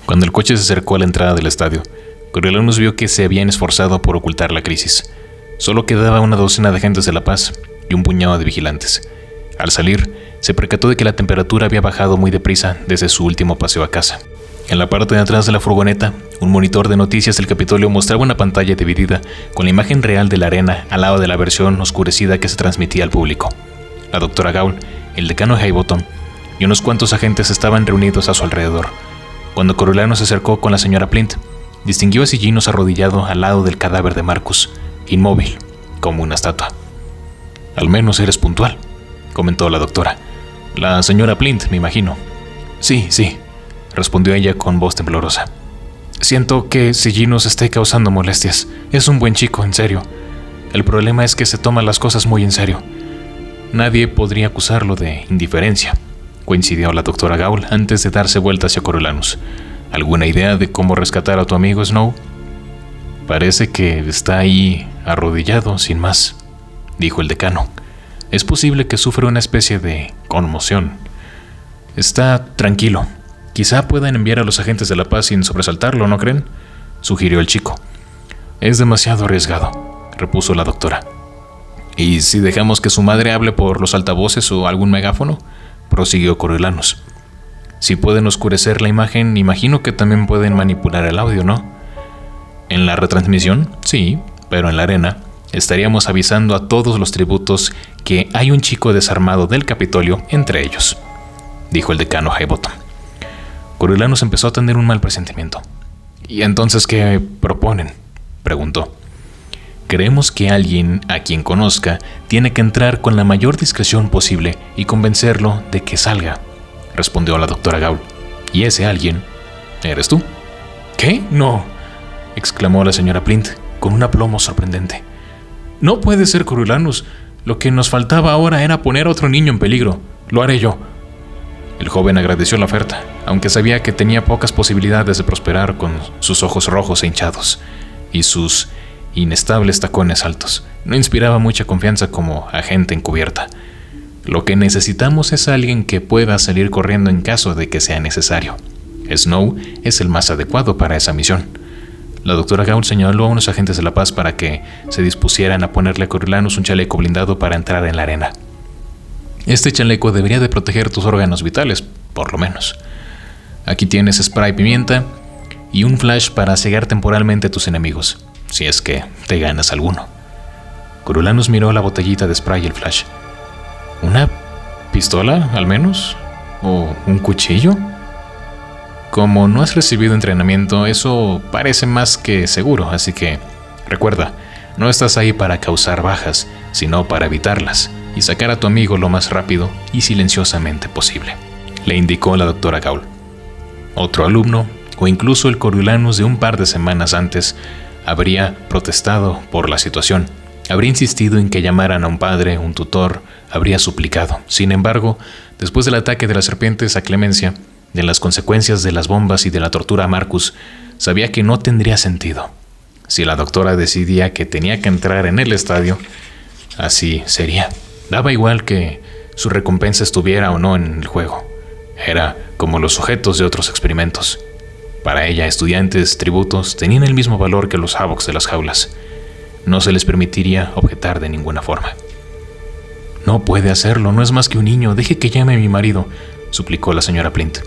Cuando el coche se acercó a la entrada del estadio, Coriolanus vio que se habían esforzado por ocultar la crisis. Solo quedaba una docena de agentes de la paz y un puñado de vigilantes. Al salir, se percató de que la temperatura había bajado muy deprisa desde su último paseo a casa. En la parte de atrás de la furgoneta, un monitor de noticias del Capitolio mostraba una pantalla dividida con la imagen real de la arena al lado de la versión oscurecida que se transmitía al público. La doctora Gaul, el decano Highbottom y unos cuantos agentes estaban reunidos a su alrededor. Cuando Coriolanus se acercó con la señora Plint, distinguió a Sillinus arrodillado al lado del cadáver de Marcus, inmóvil, como una estatua. «Al menos eres puntual», comentó la doctora. «La señora Plint, me imagino». Sí, respondió ella con voz temblorosa. «Siento que Sillinus esté causando molestias. Es un buen chico, en serio. El problema es que se toma las cosas muy en serio. Nadie podría acusarlo de indiferencia», coincidió la doctora Gaul antes de darse vuelta hacia Coriolanus. «¿Alguna idea de cómo rescatar a tu amigo Snow?» «Parece que está ahí arrodillado, sin más», dijo el decano. «Es posible que sufra una especie de conmoción. Está tranquilo. Quizá puedan enviar a los agentes de la paz sin sobresaltarlo, ¿no creen?», sugirió el chico. «Es demasiado arriesgado», repuso la doctora. «¿Y si dejamos que su madre hable por los altavoces o algún megáfono?», prosiguió Coriolanus. «Si pueden oscurecer la imagen, imagino que también pueden manipular el audio, ¿no?». «En la retransmisión, sí, pero en la arena estaríamos avisando a todos los tributos que hay un chico desarmado del Capitolio entre ellos», dijo el decano Highbottom. Coriolanus empezó a tener un mal presentimiento. «¿Y entonces qué proponen?», preguntó. «Creemos que alguien a quien conozca tiene que entrar con la mayor discreción posible y convencerlo de que salga», respondió la doctora Gaul. «Y ese alguien eres tú». «¿Qué? No», exclamó la señora Plint con un aplomo sorprendente. «No puede ser, Coriolanus. Lo que nos faltaba ahora era poner a otro niño en peligro. Lo haré yo». El joven agradeció la oferta, aunque sabía que tenía pocas posibilidades de prosperar con sus ojos rojos e hinchados y sus inestables tacones altos. No inspiraba mucha confianza como agente encubierta. «Lo que necesitamos es alguien que pueda salir corriendo en caso de que sea necesario. Snow es el más adecuado para esa misión». La doctora Gaul señaló a unos agentes de la paz para que se dispusieran a ponerle a Coriolanus un chaleco blindado para entrar en la arena. «Este chaleco debería de proteger tus órganos vitales, por lo menos. Aquí tienes spray pimienta y un flash para cegar temporalmente a tus enemigos, si es que te ganas alguno». Coriolanus miró la botellita de spray y el flash. «¿Una pistola, al menos? ¿O un cuchillo? Como no has recibido entrenamiento, eso parece más que seguro, así que recuerda, no estás ahí para causar bajas, sino para evitarlas y sacar a tu amigo lo más rápido y silenciosamente posible», le indicó la doctora Gaul. Otro alumno, o incluso el Coriolanus de un par de semanas antes, habría protestado por la situación, habría insistido en que llamaran a un padre, un tutor, habría suplicado. Sin embargo, después del ataque de las serpientes a Clemencia, de las consecuencias de las bombas y de la tortura a Marcus, sabía que no tendría sentido. Si la doctora decidía que tenía que entrar en el estadio, así sería. Daba igual que su recompensa estuviera o no en el juego. Era como los sujetos de otros experimentos. Para ella, estudiantes, tributos, tenían el mismo valor que los havocs de las jaulas. No se les permitiría objetar de ninguna forma. «No puede hacerlo, no es más que un niño. Deje que llame a mi marido», suplicó la señora Plint.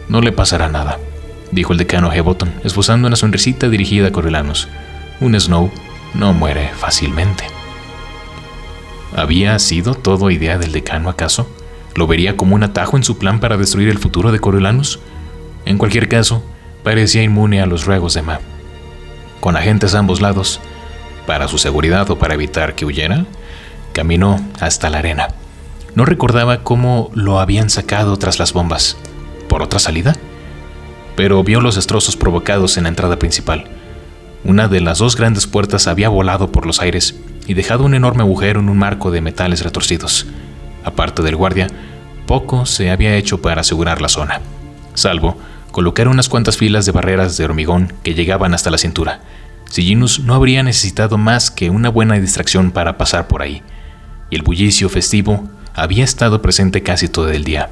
«No le pasará nada», dijo el decano Highbottom, esbozando una sonrisita dirigida a Coriolanus. «Un Snow no muere fácilmente». ¿Había sido todo idea del decano acaso? ¿Lo vería como un atajo en su plan para destruir el futuro de Coriolanus? En cualquier caso, parecía inmune a los ruegos de Ma. Con agentes a ambos lados, para su seguridad o para evitar que huyera, caminó hasta la arena. No recordaba cómo lo habían sacado tras las bombas. ¿Por otra salida? Pero vio los destrozos provocados en la entrada principal. Una de las dos grandes puertas había volado por los aires y dejado un enorme agujero en un marco de metales retorcidos. Aparte del guardia, poco se había hecho para asegurar la zona, salvo colocar unas cuantas filas de barreras de hormigón que llegaban hasta la cintura. Sillinus no habría necesitado más que una buena distracción para pasar por ahí, y el bullicio festivo había estado presente casi todo el día.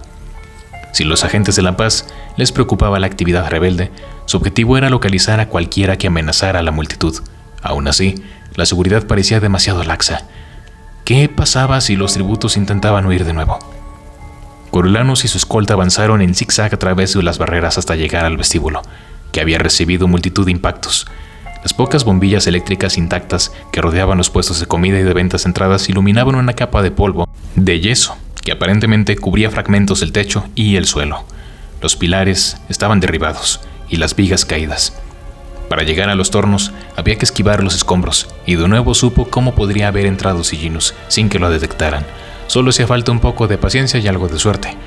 Si los agentes de la paz les preocupaba la actividad rebelde, su objetivo era localizar a cualquiera que amenazara a la multitud. Aún así, la seguridad parecía demasiado laxa. ¿Qué pasaba si los tributos intentaban huir de nuevo? Coriolanus y su escolta avanzaron en zigzag a través de las barreras hasta llegar al vestíbulo, que había recibido multitud de impactos. Las pocas bombillas eléctricas intactas que rodeaban los puestos de comida y de ventas centradas iluminaban una capa de polvo de yeso que aparentemente cubría fragmentos del techo y el suelo. Los pilares estaban derribados y las vigas caídas. Para llegar a los tornos había que esquivar los escombros, y de nuevo supo cómo podría haber entrado Siginus sin que lo detectaran. Solo hacía falta un poco de paciencia y algo de suerte.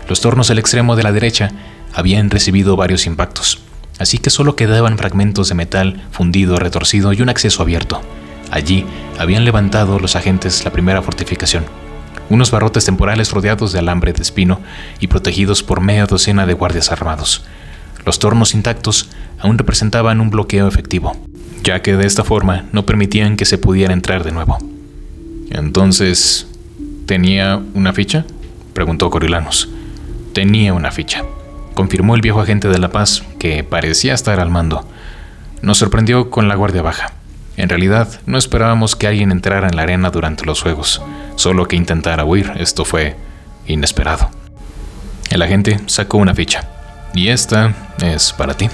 Los tornos al extremo de la derecha habían recibido varios impactos, así que solo quedaban fragmentos de metal fundido, retorcido y un acceso abierto. Allí habían levantado los agentes la primera fortificación, unos barrotes temporales rodeados de alambre de espino y protegidos por media docena de guardias armados. Los tornos intactos aún representaban un bloqueo efectivo, ya que de esta forma no permitían que se pudiera entrar de nuevo. Entonces, ¿tenía una ficha?, preguntó Coriolanus. Tenía una ficha, confirmó el viejo agente de la paz, que parecía estar al mando. Nos sorprendió con la guardia baja. En realidad, no esperábamos que alguien entrara en la arena durante los juegos, solo que intentara huir. Esto fue inesperado. El agente sacó una ficha. Y esta es para ti.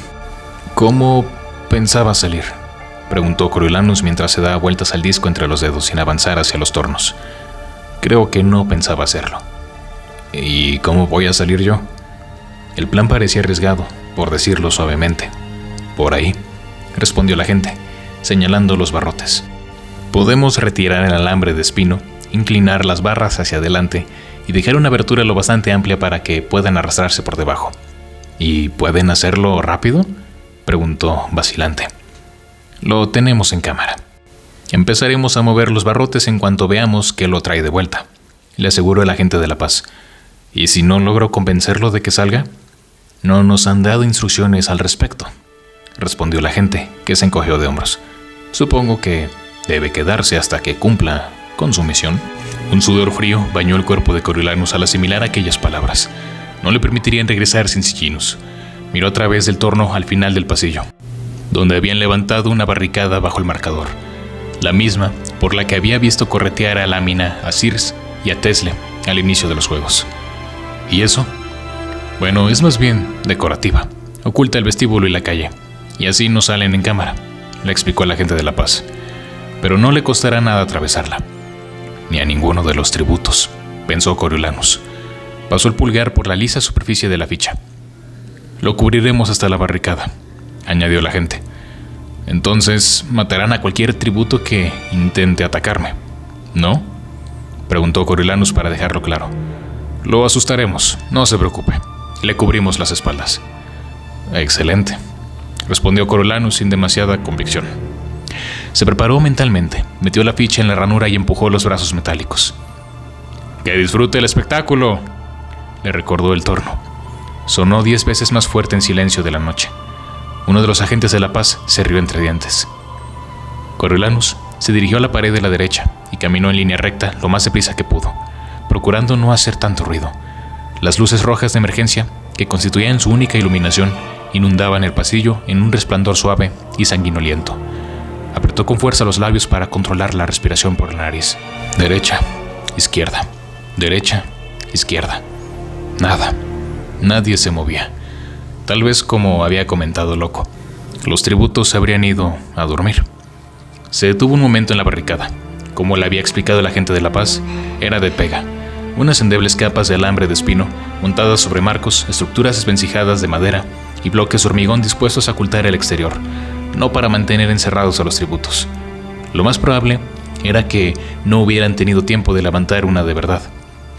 ¿Cómo pensaba salir?, preguntó Coriolanus mientras se daba vueltas al disco entre los dedos sin avanzar hacia los tornos. Creo que no pensaba hacerlo. ¿Y cómo voy a salir yo? El plan parecía arriesgado, por decirlo suavemente. Por ahí, respondió el agente, señalando los barrotes. Podemos retirar el alambre de espino, inclinar las barras hacia adelante y dejar una abertura lo bastante amplia para que puedan arrastrarse por debajo. ¿Y pueden hacerlo rápido?, preguntó vacilante. Lo tenemos en cámara. Empezaremos a mover los barrotes en cuanto veamos que lo trae de vuelta, le aseguró el agente de la paz. ¿Y si no logro convencerlo de que salga? No nos han dado instrucciones al respecto, respondió el agente, que se encogió de hombros. Supongo que debe quedarse hasta que cumpla con su misión. Un sudor frío bañó el cuerpo de Coriolanus al asimilar aquellas palabras. No le permitirían regresar sin Siginus. Miró a través del torno al final del pasillo, donde habían levantado una barricada bajo el marcador, la misma por la que había visto corretear a Lámina, a Circe y a Tesle al inicio de los juegos. ¿Y eso? Bueno, es más bien decorativa. Oculta el vestíbulo y la calle, y así no salen en cámara, le explicó el agente de la paz. Pero no le costará nada atravesarla. Ni a ninguno de los tributos, pensó Coriolanus. Pasó el pulgar por la lisa superficie de la ficha. Lo cubriremos hasta la barricada, añadió el agente. Entonces matarán a cualquier tributo que intente atacarme, ¿no?, preguntó Coriolanus para dejarlo claro. Lo asustaremos, no se preocupe. Le cubrimos las espaldas. Excelente, respondió Coriolanus sin demasiada convicción. Se preparó mentalmente, metió la ficha en la ranura y empujó los brazos metálicos. ¡Que disfrute el espectáculo!, le recordó el torno. Sonó 10 veces más fuerte en silencio de la noche. Uno de los agentes de la paz se rió entre dientes. Coriolanus se dirigió a la pared de la derecha y caminó en línea recta lo más deprisa que pudo, procurando no hacer tanto ruido. Las luces rojas de emergencia, que constituían su única iluminación, inundaban el pasillo en un resplandor suave y sanguinoliento. Apretó con fuerza los labios para controlar la respiración por la nariz. Derecha, izquierda, derecha, izquierda. Nada. Nadie se movía. Tal vez, como había comentado Loco, los tributos se habrían ido a dormir. Se detuvo un momento en la barricada. Como le había explicado el agente de la paz, era de pega. Unas endebles capas de alambre de espino, montadas sobre marcos, estructuras esvencijadas de madera y bloques de hormigón dispuestos a ocultar el exterior, no para mantener encerrados a los tributos. Lo más probable era que no hubieran tenido tiempo de levantar una de verdad.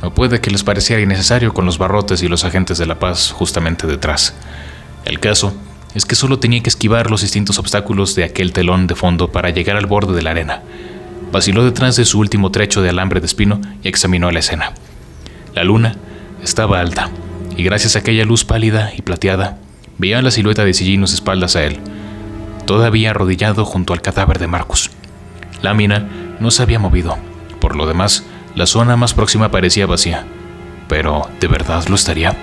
O puede que les pareciera innecesario con los barrotes y los agentes de la paz justamente detrás. El caso es que solo tenía que esquivar los distintos obstáculos de aquel telón de fondo para llegar al borde de la arena. Vaciló detrás de su último trecho de alambre de espino y examinó la escena. La luna estaba alta, y gracias a aquella luz pálida y plateada, veía la silueta de Siginus espaldas a él, todavía arrodillado junto al cadáver de Marcus. Lámina no se había movido. Por lo demás, la zona más próxima parecía vacía. Pero, ¿de verdad lo estaría?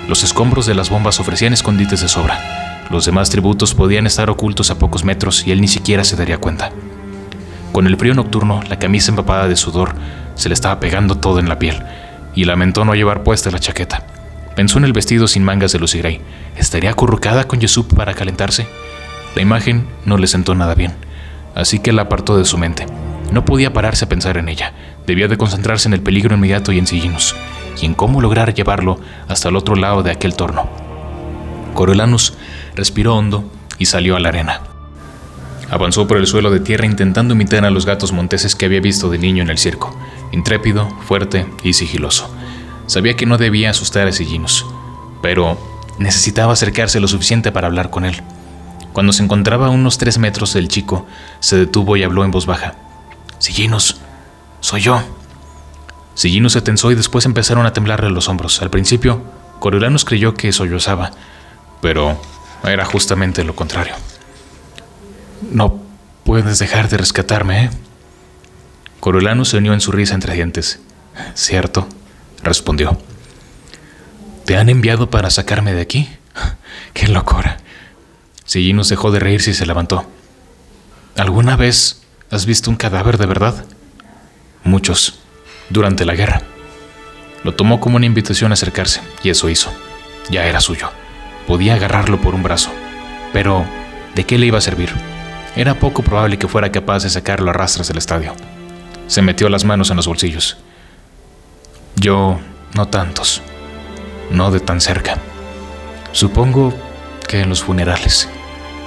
Los escombros de las bombas ofrecían escondites de sobra. Los demás tributos podían estar ocultos a pocos metros y él ni siquiera se daría cuenta. Con el frío nocturno, la camisa empapada de sudor se le estaba pegando todo en la piel, y lamentó no llevar puesta la chaqueta. Pensó en el vestido sin mangas de Lucy Gray. ¿Estaría acurrucada con Yusuf para calentarse? La imagen no le sentó nada bien, así que la apartó de su mente. No podía pararse a pensar en ella. Debía de concentrarse en el peligro inmediato y en Sillinus, y en cómo lograr llevarlo hasta el otro lado de aquel torno. Coriolanus respiró hondo y salió a la arena. Avanzó por el suelo de tierra intentando imitar a los gatos monteses que había visto de niño en el circo, intrépido, fuerte y sigiloso. Sabía que no debía asustar a Sillinus, pero necesitaba acercarse lo suficiente para hablar con él. Cuando se encontraba a unos 3 metros del chico, se detuvo y habló en voz baja. «Sillinus, soy yo». Sillinus se tensó y después empezaron a temblarle los hombros. Al principio, Coriolanus creyó que sollozaba, pero era justamente lo contrario. «No puedes dejar de rescatarme, ¿eh?» Coriolanus se unió en su risa entre dientes. «¿Cierto?», respondió. «¿Te han enviado para sacarme de aquí? ¡Qué locura!». Sillinus dejó de reírse y se levantó. «¿Alguna vez has visto un cadáver de verdad?». «Muchos, durante la guerra». Lo tomó como una invitación a acercarse, y eso hizo. Ya era suyo. Podía agarrarlo por un brazo. Pero, ¿de qué le iba a servir? Era poco probable que fuera capaz de sacarlo a rastras del estadio. Se metió las manos en los bolsillos. «Yo, no tantos. No de tan cerca. Supongo que en los funerales.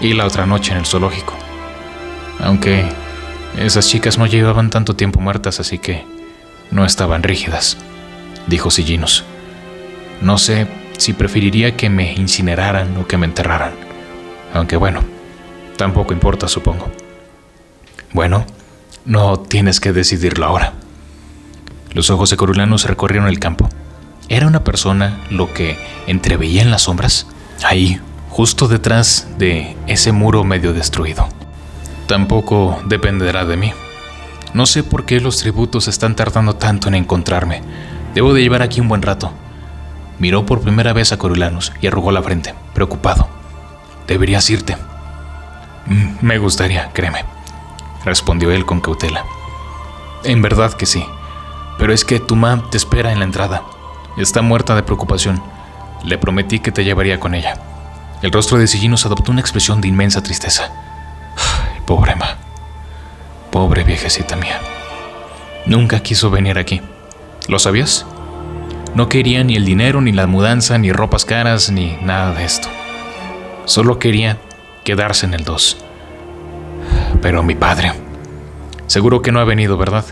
Y la otra noche en el zoológico. Aunque esas chicas no llevaban tanto tiempo muertas, así que no estaban rígidas», dijo Sillinus. «No sé si preferiría que me incineraran o que me enterraran. Aunque bueno, tampoco importa, supongo». «Bueno, no tienes que decidirlo ahora». Los ojos de Coriolanus recorrieron el campo. ¿Era una persona lo que entreveía en las sombras? Ahí, justo detrás de ese muro medio destruido. «Tampoco dependerá de mí. No sé por qué los tributos están tardando tanto en encontrarme. Debo de llevar aquí un buen rato». Miró por primera vez a Coriolanus y arrugó la frente, preocupado. «Deberías irte». «Me gustaría, créeme», respondió él con cautela. «En verdad que sí, pero es que tu mamá te espera en la entrada. Está muerta de preocupación. Le prometí que te llevaría con ella». El rostro de Sillinus adoptó una expresión de inmensa tristeza. «Ay, pobre ma. Pobre viejecita mía. Nunca quiso venir aquí. ¿Lo sabías? No quería ni el dinero, ni la mudanza, ni ropas caras, ni nada de esto. Solo quería quedarse en el 2. Pero mi padre, seguro que no ha venido, ¿verdad?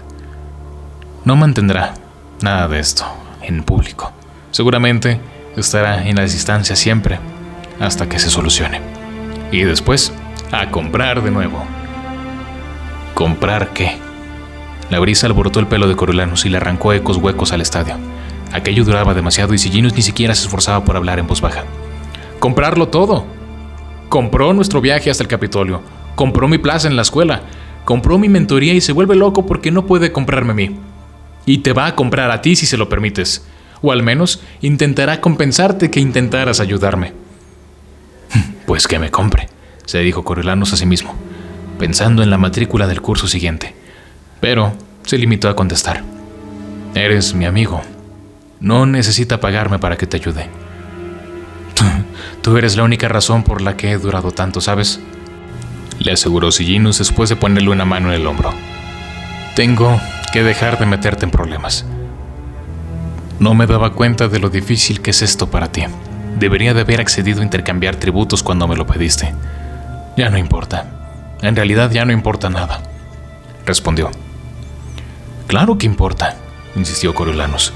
No mantendrá nada de esto en público. Seguramente estará en las distancias siempre, hasta que se solucione. Y después, a comprar de nuevo». ¿Comprar qué? La brisa alborotó el pelo de Coriolanus y le arrancó ecos huecos al estadio. Aquello duraba demasiado y Sillinus ni siquiera se esforzaba por hablar en voz baja. «Comprarlo todo. Compró nuestro viaje hasta el Capitolio. Compró mi plaza en la escuela. Compró mi mentoría y se vuelve loco porque no puede comprarme a mí. Y te va a comprar a ti si se lo permites. O al menos intentará compensarte que intentaras ayudarme». «Pues que me compre», se dijo Coriolanus a sí mismo, pensando en la matrícula del curso siguiente. Pero se limitó a contestar. «Eres mi amigo. No necesita pagarme para que te ayude. Tú eres la única razón por la que he durado tanto, ¿sabes?», le aseguró Sillinus después de ponerle una mano en el hombro. «Tengo que dejar de meterte en problemas. No me daba cuenta de lo difícil que es esto para ti. Debería de haber accedido a intercambiar tributos cuando me lo pediste. Ya no importa. En realidad ya no importa nada», respondió. «Claro que importa», insistió Coriolanus.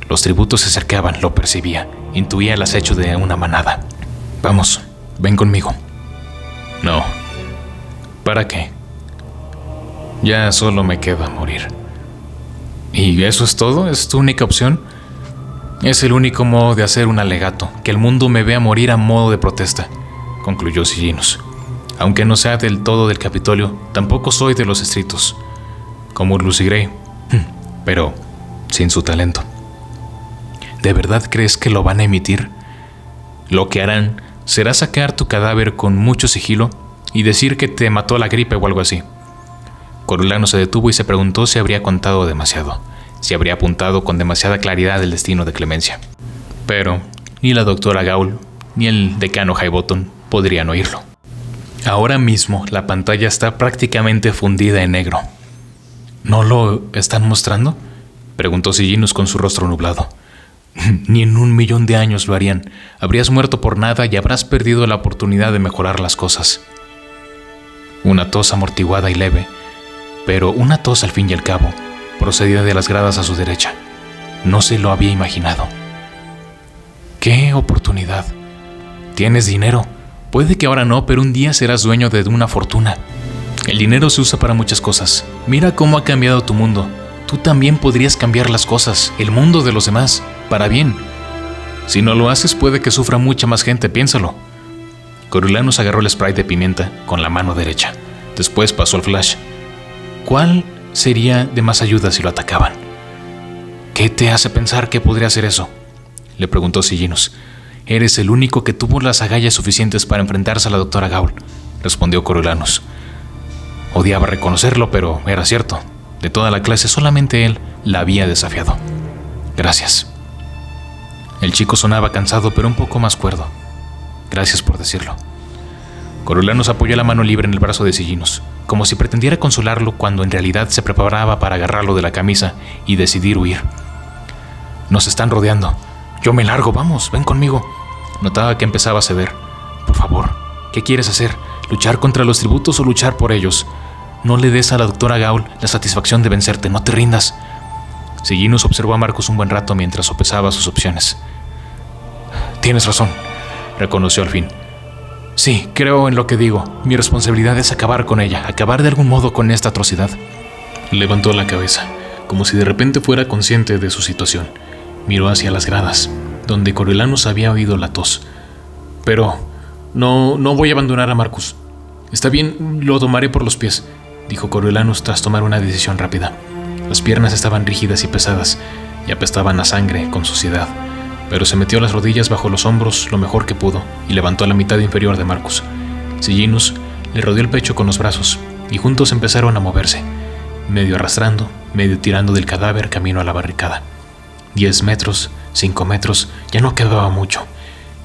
Los tributos se acercaban, lo percibía, intuía el acecho de una manada. «Vamos, ven conmigo». «No. ¿Para qué? Ya solo me queda morir». «¿Y eso es todo? ¿Es tu única opción?». «Es el único modo de hacer un alegato, que el mundo me vea morir a modo de protesta», concluyó Sillinus. «Aunque no sea del todo del Capitolio, tampoco soy de los estritos, como Lucy Gray, pero sin su talento. ¿De verdad crees que lo van a emitir? Lo que harán será sacar tu cadáver con mucho sigilo y decir que te mató la gripe o algo así. Coriolano se detuvo y se preguntó si habría contado demasiado, si habría apuntado con demasiada claridad el destino de Clemencia. Pero ni la doctora Gaul ni el decano Highbottom podrían oírlo. Ahora mismo la pantalla está prácticamente fundida en negro. ¿No lo están mostrando?, preguntó Sillinus con su rostro nublado. Ni en 1.000.000 de años lo harían. Habrías muerto por nada y habrás perdido la oportunidad de mejorar las cosas. Una tos amortiguada y leve, pero una tos al fin y al cabo, procedía de las gradas a su derecha. No se lo había imaginado. ¡Qué oportunidad! Tienes dinero. Puede que ahora no, pero un día serás dueño de una fortuna. El dinero se usa para muchas cosas. Mira cómo ha cambiado tu mundo. Tú también podrías cambiar las cosas, el mundo de los demás, para bien. Si no lo haces, puede que sufra mucha más gente, piénsalo. Coriolanus agarró el spray de pimienta con la mano derecha. Después pasó al flash. ¿Cuál sería de más ayuda si lo atacaban? ¿Qué te hace pensar que podría hacer eso?, le preguntó Sillinus. Eres el único que tuvo las agallas suficientes para enfrentarse a la doctora Gaul, respondió Coriolanus. Odiaba reconocerlo, pero era cierto. De toda la clase, solamente él la había desafiado. Gracias. El chico sonaba cansado, pero un poco más cuerdo. Gracias por decirlo. Coriolanus apoyó la mano libre en el brazo de Sillinus, como si pretendiera consolarlo cuando en realidad se preparaba para agarrarlo de la camisa y decidir huir. Nos están rodeando. Yo me largo, vamos, ven conmigo. Notaba que empezaba a ceder. Por favor, ¿qué quieres hacer? ¿Luchar contra los tributos o luchar por ellos? No le des a la doctora Gaul la satisfacción de vencerte, no te rindas. Sillinus observó a Marcus un buen rato mientras sopesaba sus opciones. Tienes razón, reconoció al fin. Sí, creo en lo que digo. Mi responsabilidad es acabar con ella, acabar de algún modo con esta atrocidad. Levantó la cabeza, como si de repente fuera consciente de su situación. Miró hacia las gradas, donde Coriolanus había oído la tos. Pero no voy a abandonar a Marcus. Está bien, lo tomaré por los pies, dijo Coriolanus tras tomar una decisión rápida. Las piernas estaban rígidas y pesadas, y apestaban a sangre con suciedad, pero se metió las rodillas bajo los hombros lo mejor que pudo y levantó la mitad inferior de Marcus. Sillinus le rodeó el pecho con los brazos, y juntos empezaron a moverse, medio arrastrando, medio tirando del cadáver camino a la barricada. 10 metros, 5 metros, ya no quedaba mucho.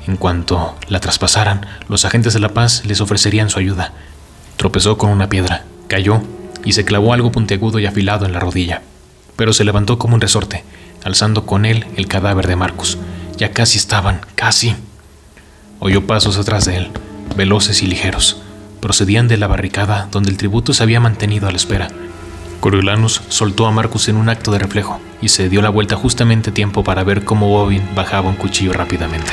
En cuanto la traspasaran, los agentes de la paz les ofrecerían su ayuda. Tropezó con una piedra, cayó y se clavó algo puntiagudo y afilado en la rodilla, pero se levantó como un resorte, alzando con él el cadáver de Marcus. Ya casi estaban, casi. Oyó pasos atrás de él, veloces y ligeros. Procedían de la barricada donde el tributo se había mantenido a la espera. Coriolanus soltó a Marcus en un acto de reflejo y se dio la vuelta justamente a tiempo para ver cómo Bobbin bajaba un cuchillo rápidamente.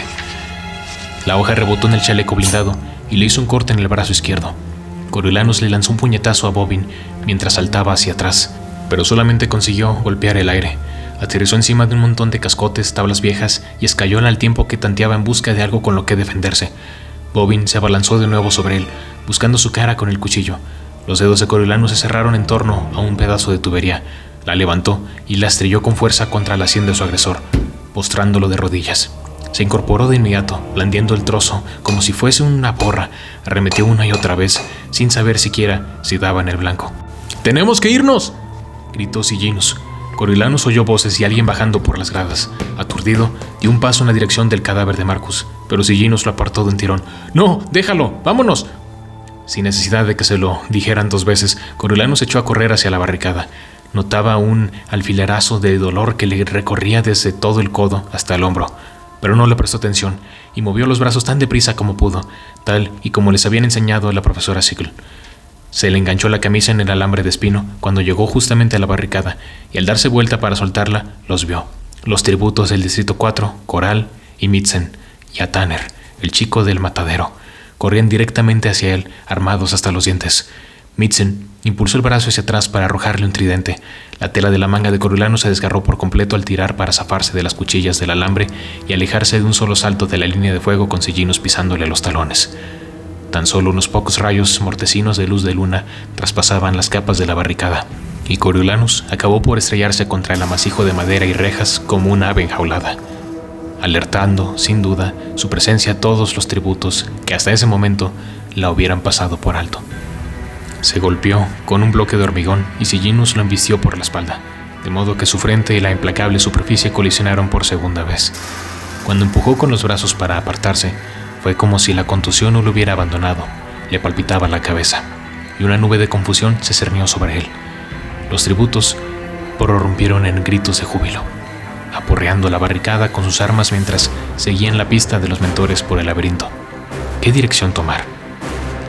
La hoja rebotó en el chaleco blindado y le hizo un corte en el brazo izquierdo. Coriolanus le lanzó un puñetazo a Bobbin mientras saltaba hacia atrás, pero solamente consiguió golpear el aire. Aterrizó encima de un montón de cascotes, tablas viejas y escayola al tiempo que tanteaba en busca de algo con lo que defenderse. Bobbin se abalanzó de nuevo sobre él, buscando su cara con el cuchillo. Los dedos de Coriolanus se cerraron en torno a un pedazo de tubería. La levantó y la estrelló con fuerza contra la sien de su agresor, postrándolo de rodillas. Se incorporó de inmediato, blandiendo el trozo como si fuese una porra. Arremetió una y otra vez, sin saber siquiera si daba en el blanco. ¡Tenemos que irnos!, gritó Sillinus. Coriolanus oyó voces y alguien bajando por las gradas. Aturdido, dio un paso en la dirección del cadáver de Marcus, pero Sillinus lo apartó de un tirón. ¡No! ¡Déjalo! ¡Vámonos! Sin necesidad de que se lo dijeran 2 veces, Coriolanus echó a correr hacia la barricada. Notaba un alfilerazo de dolor que le recorría desde todo el codo hasta el hombro, pero no le prestó atención y movió los brazos tan deprisa como pudo, tal y como les habían enseñado a la profesora Sickle. Se le enganchó la camisa en el alambre de espino cuando llegó justamente a la barricada, y al darse vuelta para soltarla, los vio. Los tributos del Distrito 4, Coral y Mitzen, y a Tanner, el chico del matadero, corrían directamente hacia él, armados hasta los dientes. Mitzen impulsó el brazo hacia atrás para arrojarle un tridente. La tela de la manga de Coriolanus se desgarró por completo al tirar para zafarse de las cuchillas del alambre y alejarse de un solo salto de la línea de fuego con Sillinus pisándole los talones. Tan solo unos pocos rayos mortecinos de luz de luna traspasaban las capas de la barricada, y Coriolanus acabó por estrellarse contra el amasijo de madera y rejas como un ave enjaulada. alertando, sin duda, su presencia a todos los tributos que hasta ese momento la hubieran pasado por alto. Se golpeó con un bloque de hormigón y Sillinus lo embistió por la espalda, de modo que su frente y la implacable superficie colisionaron por segunda vez. Cuando empujó con los brazos para apartarse, fue como si la contusión no lo hubiera abandonado. Le palpitaba la cabeza, y una nube de confusión se cernió sobre él. Los tributos prorrumpieron en gritos de júbilo, aporreando la barricada con sus armas mientras seguían la pista de los mentores por el laberinto. ¿Qué dirección tomar?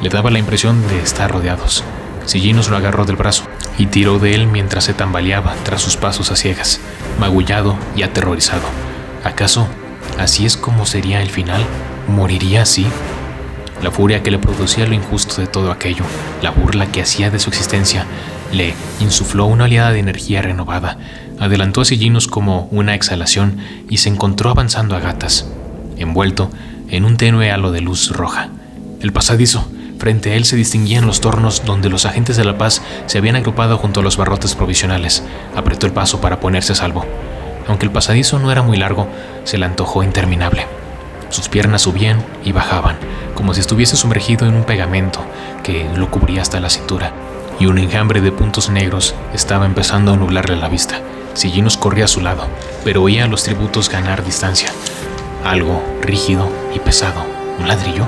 Le daba la impresión de estar rodeados. Sillinus lo agarró del brazo y tiró de él mientras se tambaleaba tras sus pasos a ciegas, magullado y aterrorizado. ¿Acaso así es como sería el final? ¿Moriría así? La furia que le producía lo injusto de todo aquello, la burla que hacía de su existencia, le insufló una oleada de energía renovada. Adelantó a Sillinus como una exhalación y se encontró avanzando a gatas, envuelto en un tenue halo de luz roja. El pasadizo. Frente a él se distinguían los tornos donde los agentes de la paz se habían agrupado junto a los barrotes provisionales. Apretó el paso para ponerse a salvo. Aunque el pasadizo no era muy largo, se le antojó interminable. Sus piernas subían y bajaban, como si estuviese sumergido en un pegamento que lo cubría hasta la cintura, y un enjambre de puntos negros estaba empezando a nublarle la vista. Sillinus corría a su lado, pero oía a los tributos ganar distancia. Algo rígido y pesado, un ladrillo,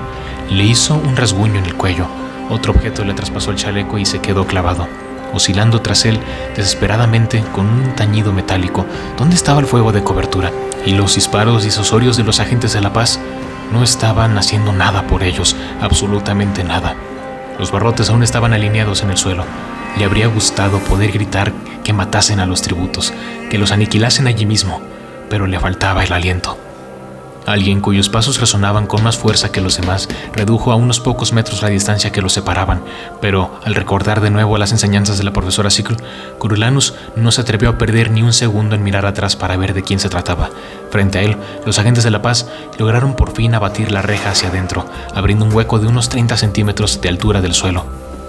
le hizo un rasguño en el cuello. Otro objeto le traspasó el chaleco y se quedó clavado, oscilando tras él desesperadamente con un tañido metálico. ¿Dónde estaba el fuego de cobertura? Y los disparos disuasorios de los agentes de la paz no estaban haciendo nada por ellos, absolutamente nada. Los barrotes aún estaban alineados en el suelo. Le habría gustado poder gritar que matasen a los tributos, que los aniquilasen allí mismo, pero le faltaba el aliento. Alguien cuyos pasos resonaban con más fuerza que los demás redujo a unos pocos metros la distancia que los separaban, pero al recordar de nuevo las enseñanzas de la profesora Sickle, Coriolanus no se atrevió a perder ni un segundo en mirar atrás para ver de quién se trataba. Frente a él, los agentes de la paz lograron por fin abatir la reja hacia adentro, abriendo un hueco de unos 30 centímetros de altura del suelo.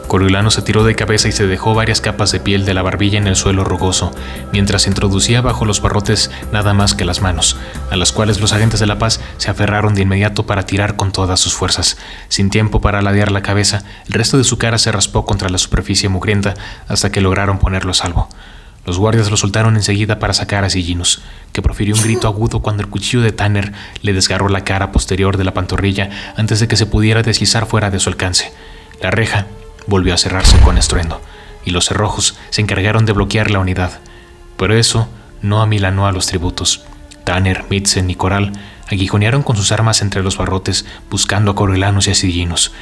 Coriolanus se tiró de cabeza y se dejó varias capas de piel de la barbilla en el suelo rugoso, mientras se introducía bajo los barrotes nada más que las manos, a las cuales los agentes de la paz se aferraron de inmediato para tirar con todas sus fuerzas. Sin tiempo para ladear la cabeza, el resto de su cara se raspó contra la superficie mugrienta hasta que lograron ponerlo a salvo. Los guardias lo soltaron enseguida para sacar a Sillinus, que profirió un grito agudo cuando el cuchillo de Tanner le desgarró la cara posterior de la pantorrilla antes de que se pudiera deslizar fuera de su alcance. La reja volvió a cerrarse con estruendo, y los cerrojos se encargaron de bloquear la unidad. Pero eso no amilanó a los tributos. Tanner, Midsen y Coral aguijonearon con sus armas entre los barrotes, buscando a Coriolanus y a Sillinus,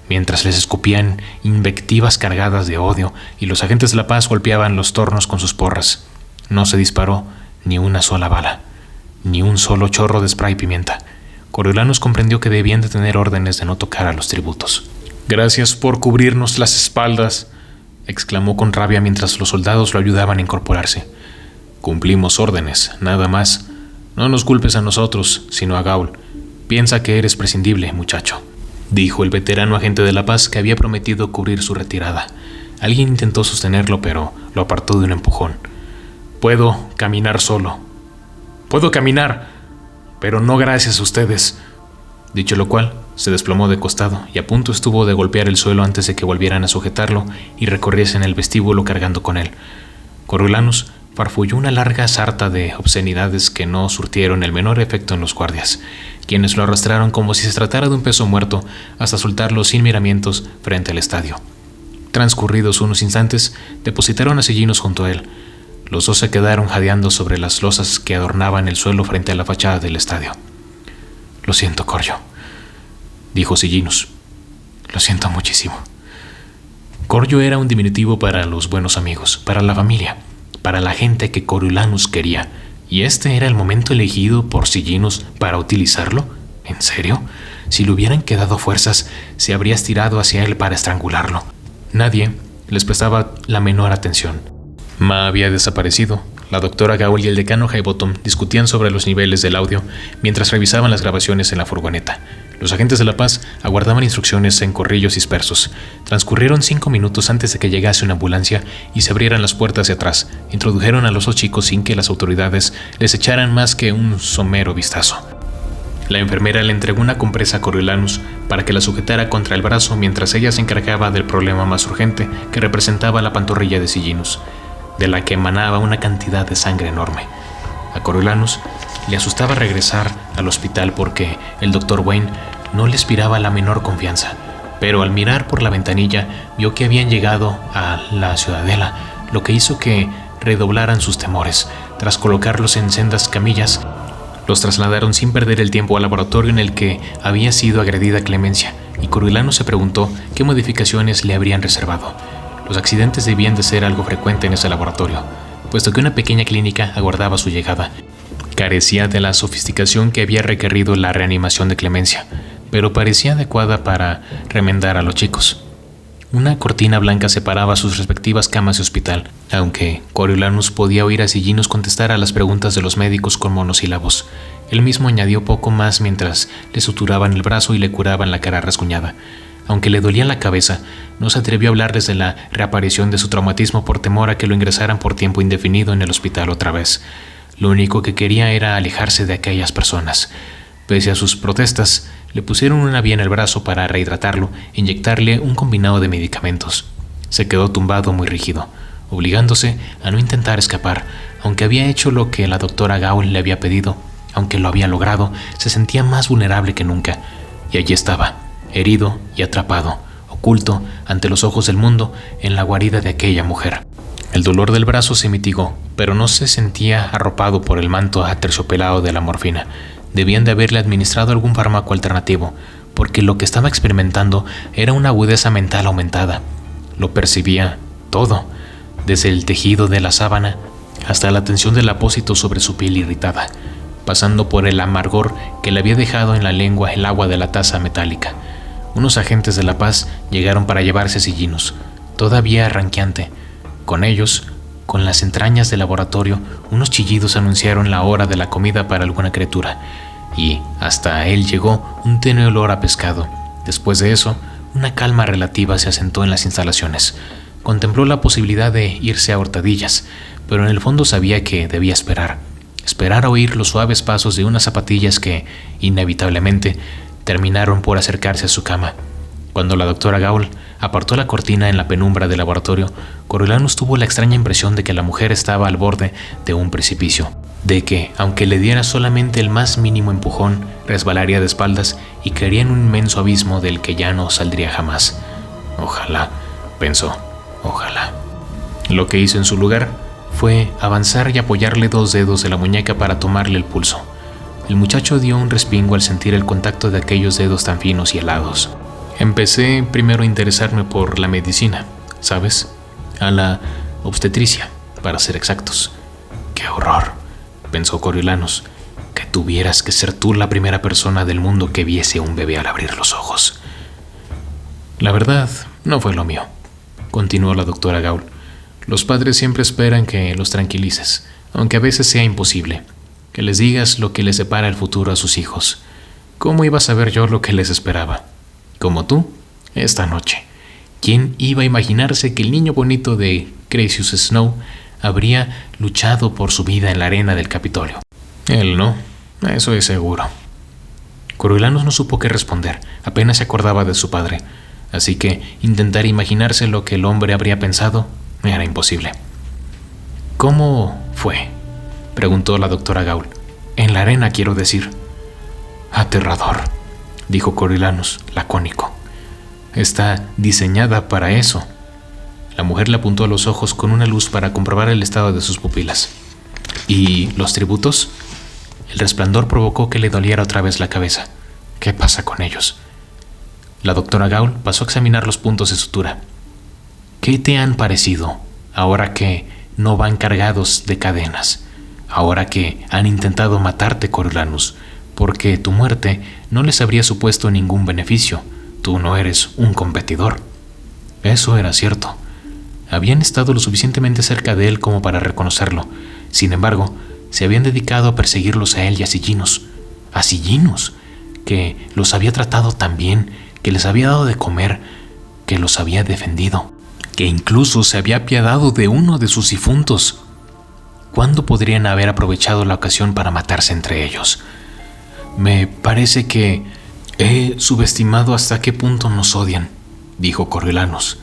mientras les escupían invectivas cargadas de odio, y los agentes de la paz golpeaban los tornos con sus porras. No se disparó ni una sola bala, ni un solo chorro de spray pimienta. Coriolanus comprendió que debían de tener órdenes de no tocar a los tributos. «Gracias por cubrirnos las espaldas», exclamó con rabia mientras los soldados lo ayudaban a incorporarse. «Cumplimos órdenes, nada más. No nos culpes a nosotros, sino a Gaul. Piensa que eres prescindible, muchacho», dijo el veterano agente de la paz que había prometido cubrir su retirada. Alguien intentó sostenerlo, pero lo apartó de un empujón. «Puedo caminar solo». «Puedo caminar, pero no gracias a ustedes». Dicho lo cual, se desplomó de costado y a punto estuvo de golpear el suelo antes de que volvieran a sujetarlo y recorriesen el vestíbulo cargando con él. Coriolanus farfulló una larga sarta de obscenidades que no surtieron el menor efecto en los guardias, quienes lo arrastraron como si se tratara de un peso muerto hasta soltarlo sin miramientos frente al estadio. Transcurridos unos instantes, depositaron a Sillinus junto a él. Los dos se quedaron jadeando sobre las losas que adornaban el suelo frente a la fachada del estadio. «Lo siento, Corjo», dijo Sillinus. «Lo siento muchísimo». Corjo era un diminutivo para los buenos amigos, para la familia, para la gente que Coriolanus quería. ¿Y este era el momento elegido por Sillinus para utilizarlo? ¿En serio? Si le hubieran quedado fuerzas, se habría estirado hacia él para estrangularlo. Nadie les prestaba la menor atención. Ma había desaparecido. La doctora Gaul y el decano Highbottom discutían sobre los niveles del audio mientras revisaban las grabaciones en la furgoneta. Los agentes de la paz aguardaban instrucciones en corrillos dispersos. Transcurrieron 5 minutos antes de que llegase una ambulancia y se abrieran las puertas de atrás. Introdujeron a los 2 chicos sin que las autoridades les echaran más que un somero vistazo. La enfermera le entregó una compresa a Coriolanus para que la sujetara contra el brazo mientras ella se encargaba del problema más urgente que representaba la pantorrilla de Sillinus, de la que emanaba una cantidad de sangre enorme. A Coriolanus le asustaba regresar al hospital porque el Dr. Wayne no le inspiraba la menor confianza, pero al mirar por la ventanilla vio que habían llegado a la ciudadela, lo que hizo que redoblaran sus temores. Tras colocarlos en sendas camillas, los trasladaron sin perder el tiempo al laboratorio en el que había sido agredida Clemencia, y Coriolanus se preguntó qué modificaciones le habrían reservado. Los accidentes debían de ser algo frecuente en ese laboratorio, puesto que una pequeña clínica aguardaba su llegada. Carecía de la sofisticación que había requerido la reanimación de Clemencia, pero parecía adecuada para remendar a los chicos. Una cortina blanca separaba sus respectivas camas de hospital, aunque Coriolanus podía oír a Sillinus contestar a las preguntas de los médicos con monosílabos. Él mismo añadió poco más mientras le suturaban el brazo y le curaban la cara rasguñada. Aunque le dolía la cabeza, no se atrevió a hablarles de la reaparición de su traumatismo por temor a que lo ingresaran por tiempo indefinido en el hospital otra vez. Lo único que quería era alejarse de aquellas personas. Pese a sus protestas, le pusieron una vía en el brazo para rehidratarlo e inyectarle un combinado de medicamentos. Se quedó tumbado muy rígido, obligándose a no intentar escapar. Aunque había hecho lo que la doctora Gaul le había pedido, aunque lo había logrado, se sentía más vulnerable que nunca. Y allí estaba, herido y atrapado, oculto ante los ojos del mundo en la guarida de aquella mujer. El dolor del brazo se mitigó, pero no se sentía arropado por el manto aterciopelado de la morfina. Debían de haberle administrado algún fármaco alternativo, porque lo que estaba experimentando era una agudeza mental aumentada. Lo percibía todo, desde el tejido de la sábana hasta la tensión del apósito sobre su piel irritada, pasando por el amargor que le había dejado en la lengua el agua de la taza metálica. Unos agentes de la paz llegaron para llevarse a Sillinus, todavía arranqueante. Con ellos, con las entrañas del laboratorio, unos chillidos anunciaron la hora de la comida para alguna criatura, y hasta él llegó un tenue olor a pescado. Después de eso, una calma relativa se asentó en las instalaciones. Contempló la posibilidad de irse a hurtadillas, pero en el fondo sabía que debía esperar a oír los suaves pasos de unas zapatillas que, inevitablemente, terminaron por acercarse a su cama. Cuando la doctora Gaul apartó la cortina en la penumbra del laboratorio, Coriolanus tuvo la extraña impresión de que la mujer estaba al borde de un precipicio, de que, aunque le diera solamente el más mínimo empujón, resbalaría de espaldas y caería en un inmenso abismo del que ya no saldría jamás. Ojalá, pensó, ojalá. Lo que hizo en su lugar fue avanzar y apoyarle 2 dedos de la muñeca para tomarle el pulso. El muchacho dio un respingo al sentir el contacto de aquellos dedos tan finos y helados. Empecé primero a interesarme por la medicina, ¿sabes? A la obstetricia, para ser exactos. ¡Qué horror!, pensó Coriolanus, que tuvieras que ser tú la primera persona del mundo que viese a un bebé al abrir los ojos. La verdad, no fue lo mío, continuó la doctora Gaul. Los padres siempre esperan que los tranquilices, aunque a veces sea imposible, que les digas lo que les depara el futuro a sus hijos. ¿Cómo iba a saber yo lo que les esperaba? Como tú, esta noche. ¿Quién iba a imaginarse que el niño bonito de Crazius Snow habría luchado por su vida en la arena del Capitolio? Él no, eso es seguro. Coriolanus no supo qué responder, apenas se acordaba de su padre, así que intentar imaginarse lo que el hombre habría pensado era imposible. ¿Cómo fue?, preguntó la doctora Gaul. En la arena, quiero decir. Aterrador, dijo Coriolanus, lacónico. Está diseñada para eso. La mujer le apuntó a los ojos con una luz para comprobar el estado de sus pupilas. ¿Y los tributos? El resplandor provocó que le doliera otra vez la cabeza. ¿Qué pasa con ellos? La doctora Gaul pasó a examinar los puntos de sutura. ¿Qué te han parecido ahora que no van cargados de cadenas? Ahora que han intentado matarte, Coriolanus, porque tu muerte no les habría supuesto ningún beneficio. Tú no eres un competidor. Eso era cierto. Habían estado lo suficientemente cerca de él como para reconocerlo. Sin embargo, se habían dedicado a perseguirlos a él y a Sillinus. ¿A Sillinus? que los había tratado tan bien, que les había dado de comer, que los había defendido, que incluso se había apiadado de uno de sus difuntos. ¿Cuándo podrían haber aprovechado la ocasión para matarse entre ellos? Me parece que he subestimado hasta qué punto nos odian, dijo Coriolanus.